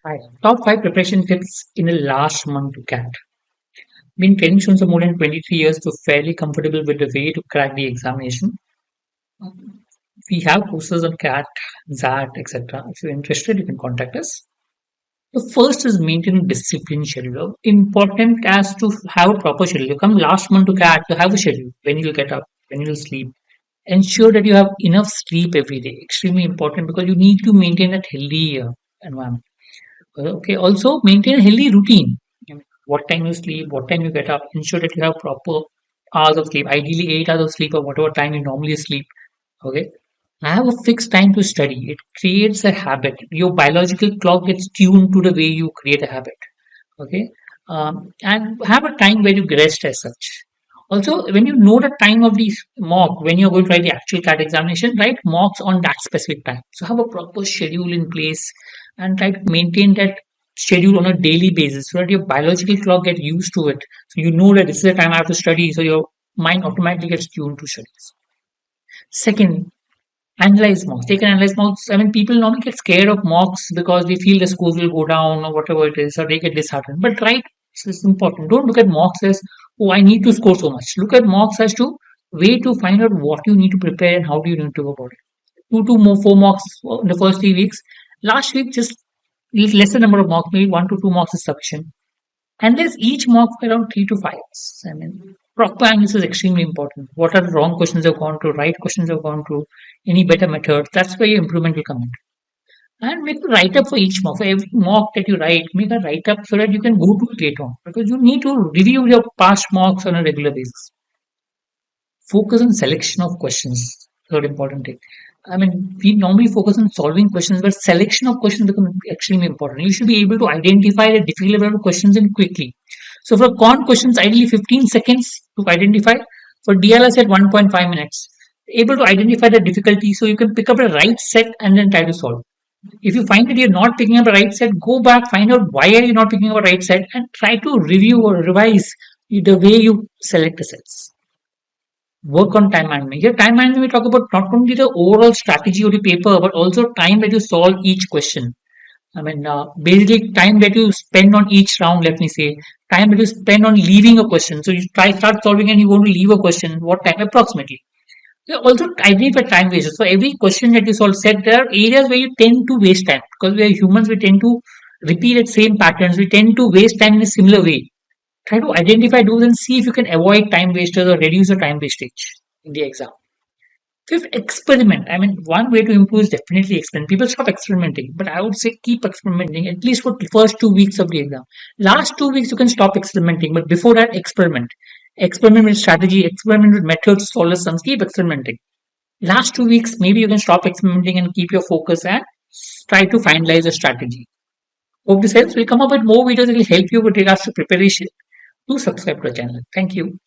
Hi. Top 5 preparation tips in the last month to CAT. Been training students for more than 23 years, so fairly comfortable with the way to crack the examination. We have courses on CAT, ZAT, etc. If you're interested, you can contact us. The first is maintain a discipline schedule. Important as to have a proper schedule. You come last month to CAT, you have a schedule. When you'll get up, when you'll sleep. Ensure that you have enough sleep every day. Extremely important because you need to maintain that healthy environment. Okay, also maintain a healthy routine. I mean, what time you sleep, what time you get up, ensure that you have proper hours of sleep, ideally 8 hours of sleep or whatever time you normally sleep. Okay, have a fixed time to study. It creates a habit. Your biological clock gets tuned to the way you create a habit. Okay, and have a time where you rest as such. Also, when you know the time of the mock, when you're going to write the actual CAT examination, write mocks on that specific time. So have a proper schedule in place and try to maintain that schedule on a daily basis so that your biological clock get used to it. So you know that this is the time I have to study, so your mind automatically gets tuned to studies. Second, analyze mocks. Take an analyze mocks. I mean, people normally get scared of mocks because they feel the scores will go down or whatever it is, or they get disheartened. But right, this is important. Don't look at mocks as, oh, I need to score so much. Look at mocks as to way to find out what you need to prepare and how do you need to go about it. Two to more 4 mocks in the first 3 weeks. Last week, just lesser number of mocks, maybe 1 to 2 mocks is sufficient. And there's each mock for around 3 to 5. I mean, proper analysis is extremely important. What are the wrong questions you've gone through, right questions you've gone through, any better methods? That's where your improvement will come in. And make a write up for each mock. For every mock that you write, make a write up so that you can go to it later on. Because you need to review your past mocks on a regular basis. Focus on selection of questions. Third important thing. I mean, we normally focus on solving questions, but selection of questions becomes extremely important. You should be able to identify the difficult level of questions in quickly. So for con questions, ideally 15 seconds to identify. For DLS at 1.5 minutes. Able to identify the difficulty so you can pick up the right set and then try to solve. If you find that you're not picking up the right set, go back, find out why are you not picking up the right set and try to review or revise the way you select the sets. Work on time management. Here, time management, we talk about not only the overall strategy of the paper, but also time that you solve each question. I mean, basically, time that you spend on each round, let me say, time that you spend on leaving a question. So you start solving and you want to leave a question, what time approximately? You also identify time wasters. So every question that you solve, set there are areas where you tend to waste time because we are humans, we tend to repeat the same patterns, we tend to waste time in a similar way. Try to identify those and see if you can avoid time wasters or reduce the time wastage in the exam. Fifth, experiment. I mean, one way to improve is definitely experiment. People stop experimenting, but I would say keep experimenting at least for the first 2 weeks of the exam. Last 2 weeks you can stop experimenting, but before that, experiment. Experiment with strategy, experiment with methods, solve the sums, keep experimenting. Last 2 weeks, maybe you can stop experimenting and keep your focus and try to finalize a strategy. Hope this helps. We'll come up with more videos that will help you with regards to preparation. Do subscribe to our channel. Thank you.